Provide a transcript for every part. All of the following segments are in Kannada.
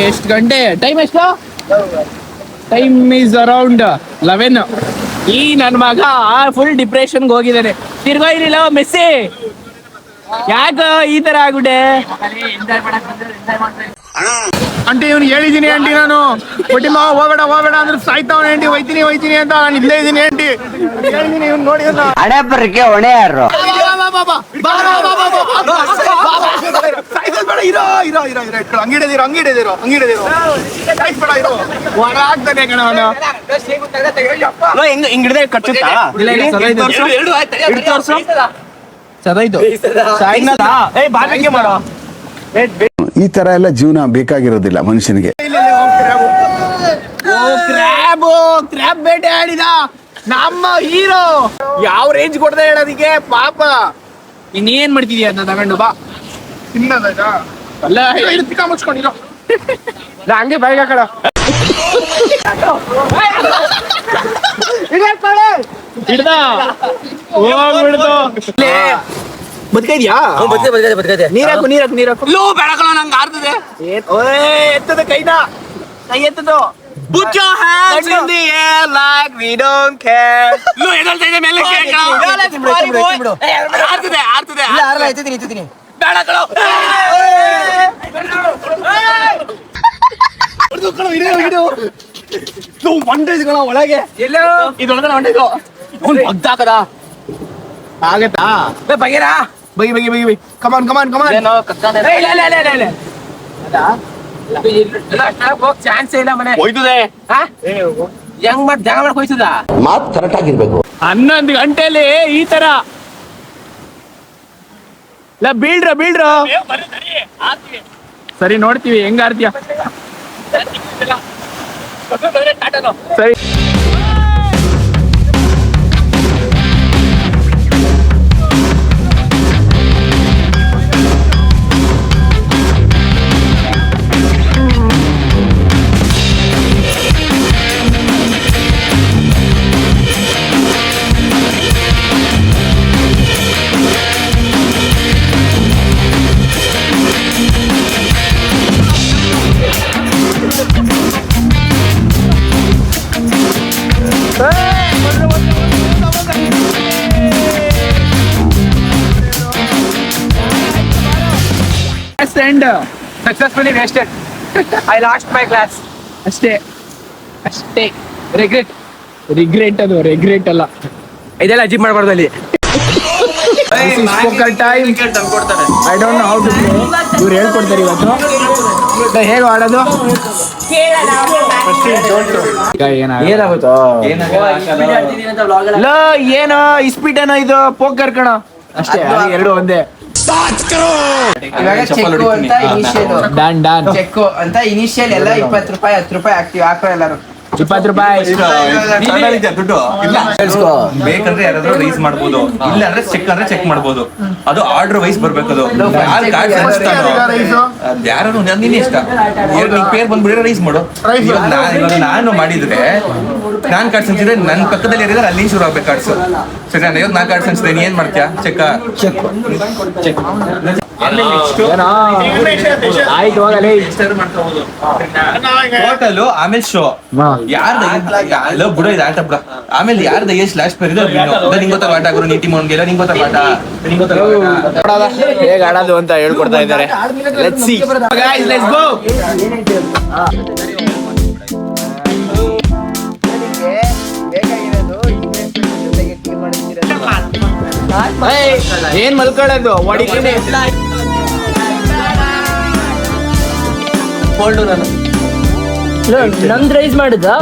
ಎಷ್ಟು ಗಂಟೆ? ಟೈಮ್ ಎಷ್ಟು? Time is around 11. ಈ ನನ್ನ ಮಗ ಫುಲ್ ಡಿಪ್ರೆಷನ್ಗೆ ಹೋಗಿದ್ದಾನೆ. ತಿರ್ಗೋ ಇರಲಿಲ್ಲ ಮೆಸ್ಸಿ, ಯಾಕ ಈ ತರ ಆಗ್ಬಿಟ್ಟೆ? ಆಂಟಿ ಇವ್ನಿಗೆ ಹೇಳಿದೀನಿ ಆಂಟಿ, ನಾನು ಕೊಟ್ಟಿಮ್ಮ ಹೋಗ್ಬೇಡ ಹೋಗ್ಬೇಡ ಅಂದ್ರೆ ಸಾಯ್ತಾವನೆ ಆಂಟಿ, ಹೋಯ್ತೀನಿ ಅಂತ ನಾನು ಇಲ್ಲೇ ಇದೀನಿ ಆಂಟಿ ಹೇಳಿದೀನಿ. ಇವ್ನು ನೋಡಿ ಹಣೆ ಬರಕ್ಕೆ ಹೊಣೆ ಯಾರು? ಅಂಗಿಡಿದಿರೋ ಹೊರ ಆಗ್ತಾನೆ ಕಣ ಅವನು. ಹಿಂಗಿಡ್ದೆ ಕಟ್ಟುತ್ತಾ? ಸದಾಯ್ತು ಮಾಡೋ. ಈ ತರ ಎಲ್ಲ ಜೀವನ ಬೇಕಾಗಿರೋದಿಲ್ಲ ಮನುಷ್ಯನಿಗೆ. ಕ್ರ್ಯಾಬ್ ಬೇಟೆ ಆಡಿದ ನಮ್ಮ ಹೀರೋ. ಯಾವ ರೇಂಜ್ ಕೊಡ್ದೆ ಹೇಳೋದಿಕ್ಕೆ ಪಾಪ. ಇನ್ನೇನ್ ಮಾಡ್ತಿದ್ಯಾ ಅಂತ ತಗೊಂಡು ಬಾ ತಿನ್ನೋದ ಅಲ್ಲ ಚಿಕ್ಕ ಮುಚ್ಕೊಂಡಿರೋ ನಾ ಹಂಗೆ ಬಾಯಿಗೆ ಹಾಕಳ. ಹಿಡ್ದ ಹೋಗ್ಬಿಡ್ದು. ಬದುಕೈದ್ಯಾ? ನೀರಾಕು ಲೋ ಬೆಳಕಲ್ಲ ನಂಗೆ ಆರ್ತದೆ. ಎತ್ತದ ಕೈನ ಕೈ ಎತ್ತದು. Put your hands in the air like we don't care. ಲೋ ಎದಳ್ತಾ ಇದೆ ಮೇಲೆ ಆರ್ತದೆ ಬೆಳಕಳು. ಹೊಂಟೈದ್ಗಳ ಒಳಗೆ ಎಲ್ಲೋ ಇದೊಳಗಡೆ ಹೊಂಟೈದು. ಅವ್ನು ಒದ್ದಾಕದ ಆಗತ್ತಾ? ಬಗೆರಾ ಬಗಿ ಕಮಾನ್ ಚಾನ್ಸ್ ಇಲ್ಲ. ಮನೆ ಹೋಯ್ತದೆ ಹೆಂಗ್ ಮಾಡಿ ಜಾಗ ಮಾಡಕ್ ಹೋಯ್ತದ? ಮಾತು ಕರೆಕ್ಟ್ ಆಗಿರ್ಬೇಕು. 11 ಗಂಟೆಲಿ ಈ ತರ ಬೀಳ್ರ ಸರಿ ನೋಡ್ತೀವಿ ಹೆಂಗ ಆರ್ತೀಯ. ಸರಿ and successfully wasted. I lost my class. ಅಷ್ಟೇ ರಿಗ್ರೆಟ್ ಅದು ರಿಗ್ರೆಟ್ ಅಲ್ಲ. ಇದೆಲ್ಲ ಅಚೀವ್ ಮಾಡಬಾರ್ದು ಅಲ್ಲಿ. I don't know how to play. ಇವ್ರು ಹೇಳ್ಕೊಡ್ತಾರೆ ಇವತ್ತು ಹೇಗೆ ಆಡೋದು. ಏನಾಗುತ್ತೋ ಏನೋ ಇಸ್ಪೀಟ್ ಏನೋ ಇದು ಪೋಕರ್ ಕಣ ಅಷ್ಟೇ. ಎರಡು ಒಂದೇ. ಇವಾಗ ಚೆಕ್ಕು ಅಂತ ಇನಿಷಿಯಲ್ ಚೆಕ್ಕು ಅಂತ ಇನಿಷಿಯಲ್ ಎಲ್ಲ 20 ರೂಪಾಯಿ 10 ರೂಪಾಯಿ ಹಾಕ್ತಿವಿ. ಹಾಕೋ ಎಲ್ಲರೂ 20 ರೂಪಾಯಿ ದುಡ್ಡು ಬೇಕಂದ್ರೆ ಯಾರಾದ್ರೂ ರೈಸ್ ಮಾಡ್ಬೋದು, ಇಲ್ಲ ಅಂದ್ರೆ ಚೆಕ್ ಅಂದ್ರೆ ಚೆಕ್ ಮಾಡ್ಬೋದು. ಅದು ಆರ್ಡರ್ ವೈಸ್ ಬರ್ಬೇಕು. ಅದು ಯಾರು ನಿನ್ನ ಇಷ್ಟ. ಪೇರ್ ಬಂದ್ಬಿಟ್ರೆ ರೈಸ್ ಮಾಡು. ನಾನು ಮಾಡಿದ್ರೆ ನಾನ್ ಕಾರ್ಡ್ಸ್ ಹಂಚಿದ್ರೆ ನನ್ ಪಕ್ಕದಲ್ಲಿ ಯಾರಿದ್ರೆ ಅಲ್ಲಿ ಶುರು ಆಗ್ಬೇಕು ಕಾರ್ಡ್ಸ್. ಸರಿ ನಾನು ಇವಾಗ ನಾನ್ ಕಾರ್ಡ್ಸ್ ಹಂಚಿದ್ರೆ ಏನ್ ಮಾಡ್ತೀಯಾ? ಚೆಕ್ ಆಯ್ತು ಹೋಗಲೇ. ಟೋಟಲ್ ಆಮೇಲೆ ಶೋ ಯಾರ್ದು ಬುಡ ಇದೆ ಆಟ ಬಿಡ. ಆಮೇಲೆ ಯಾರ್ದು ಎಷ್ಟು ಲಾಸ್ಟ್ ಪೇರ್ ಇದೆ ನಿಂಗೆ ಗೊತ್ತಾಗ ಆಟ ಆಗೋರು ನೀತಿ ಮೌನ್ಗೆಲ್ಲ ನಿಂಗೆ ಗೊತ್ತಾಗ ಆಟ ಹೇಗೆ ಆಡೋದು ಅಂತ ಹೇಳ್ಕೊಡ್ತಾ ಇದ್ದಾರೆ. Let's see guys, let's go. ಏನ್ ಮಲ್ಕೊಳ್ಳೋದು ಹೊಡಿತೀನಿ. ನಮ್ದು ರೈಸ್ ಮಾಡುದಾ?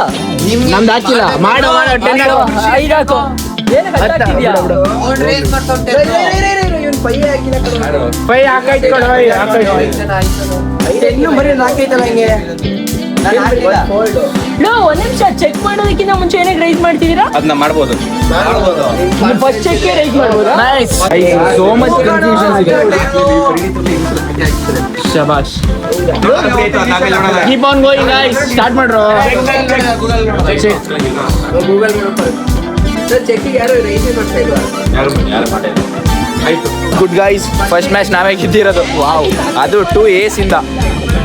ನಮ್ದು ಹಾಕಿಲ್ಲ. ಮಾಡೋ 10 ಹಾಕೋ. ಪೈ ಹಾಕೈತ್ ಕೊಡು. ಒಂದ್ ನಿಮಿಷ ಚೆಕ್ ಮಾಡೋದಕ್ಕಿಂತ ಮುಂಚೆ ಏನಾಗ ರೈಸ್ ಮಾಡ್ತಿದ್ದೀರಾ? ಅದನ್ನ ಮಾಡ್ಬೋದು. ಫಸ್ಟ್ ಚೆಕ್ ರೈಸ್ ಮಾಡ್ಬೋದಾ? ಸೋ ಮಚ್ ಕನ್ಫ್ಯೂಷನ್ ಇದೆ. ಶಬಾಷ್. Keep on going guys. Start ಮಾಡ್ರೋ. ಚೆಕ್ಕಿಗೆ ಯಾರು ರೈಸೇ ಮಾಡ್ತಾ ಇಲ್ವಾ? ಗುಡ್ ಗೈಸ್, ಫಸ್ಟ್ ಮ್ಯಾಚ್ ನಾವೇ ಗೆದ್ದಿರೋದು. ವಾವ್, ಅದು 2 A's ಇಂದ.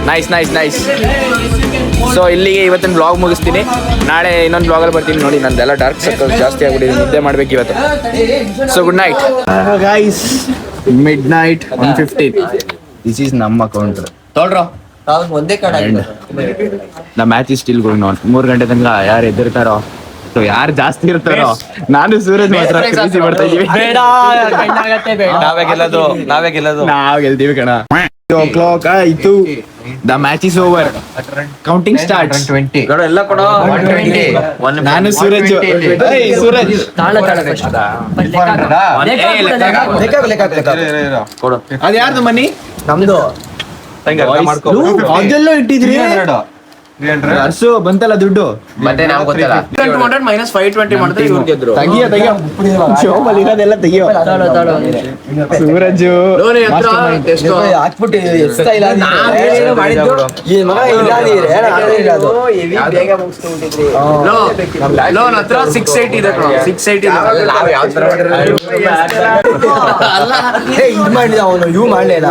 ನೈಸ್. ಸೊ ಇಲ್ಲಿಗೆ ಇವತ್ತಿನ ಬ್ಲಾಗ್ ಮುಗಿಸ್ತೀನಿ. ನಾಳೆ ಇನ್ನೊಂದು ಬ್ಲಾಗಲ್ಲಿ ಬರ್ತೀನಿ. ನೋಡಿ ನಂದೆಲ್ಲ ಡಾರ್ಕ್ ಸರ್ಕಲ್ ಜಾಸ್ತಿ ಆಗ್ಬಿಟ್ಟಿದೆ, ನಿದ್ದೆ ಮಾಡ್ಬೇಕು ಇವತ್ತು. So good night guys. Mid night 1:15. This is ನಮ್ಮ ಕೌಂಟರ್. ತೊಳ್ರೋ ಒಂದೇ ಕಡೆ the match is still going on. 3 ಗಂಟೆ ತನಕ ಯಾರು ಎದ್ದಿರ್ತಾರೋ, ಸೊ ಯಾರು ಜಾಸ್ತಿ ಇರ್ತಾರೋ, ನಾನು ಸೂರಜ್ ಮಾತ್ರ ಕ್ರೇಜಿ ಮಾಡ್ತಾ ಇದೀವಿ. ನಾವೇ ಗೆಲ್ಲೋದು ನಾವ್ ಗೆಲ್ತೀವಿ ಕಣ. 2 o'clock ಆಯ್ತು. The match is over. Counting start. 120 ಎಲ್ಲ ಕೊಡೋ 120. ನಾನು ಸೂರಜ್. ಸೂರಜ್ ಅದ್ ಯಾರ್ದು ಮನಿ? ನಮ್ದು ಅದೆಲ್ಲ ಇಟ್ಟಿದ್ರಿ. ಅರ್ಸು ಬಂತಲ್ಲ ದುಡ್ಡು. ಮತ್ತೆ ನಾವು ಗೊತ್ತಲ್ಲ 200 - 520 ಮಾಡಿದ್ರೆ ಇವ್ರು ಗೆದ್ರು. ತೆಗಿಯೋ ಶೋಮಲ್ಲಿ ಇರೋದೆಲ್ಲ ತೆಗಿಯೋ. ಸೂರಜು ಬೇಗ ಮುಗಿಸ್ಕೊಂಡ್ಬಿಟ್ಟಿದ್ರಿ. 680 ಇದೆ. 680 ಮಾಡಿದ ಅವನು ಇವ್ ಮಾಡ್ಲಿಲ್ಲ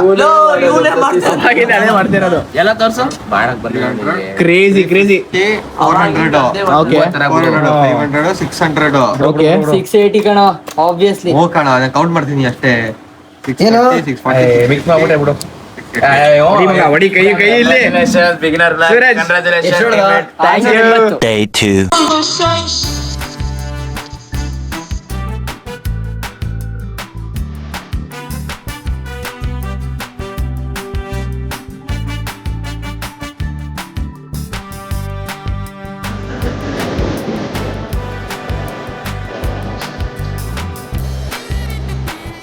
ಅದೇ ಮಾಡ್ತಿರೋದು. ಎಲ್ಲ ತೋರ್ಸು ಮಾಡಕ್ ಬರ್ಲಿಲ್ಲ. ಕ್ರೇಜಿ 400 ಓಕೆ 400 500 600 ಓಕೆ 680 ಕಣ ಆಬ್ವಿಯಸ್ಲಿ. ಓ ಕಣ ನಾನು ಕೌಂಟ್ ಮಾಡ್ತೀನಿ ಅಷ್ಟೇ. ಏನು? 640 ಮಿಕ್ಸ್ ಮಾಡ್ಬಿಟ್ಟೆ ಬಿಡು. ಹೊಡಿ ಕೈ ಇಲ್ಲಿ. Beginner Suraj congratulation. Thank you. Day 2.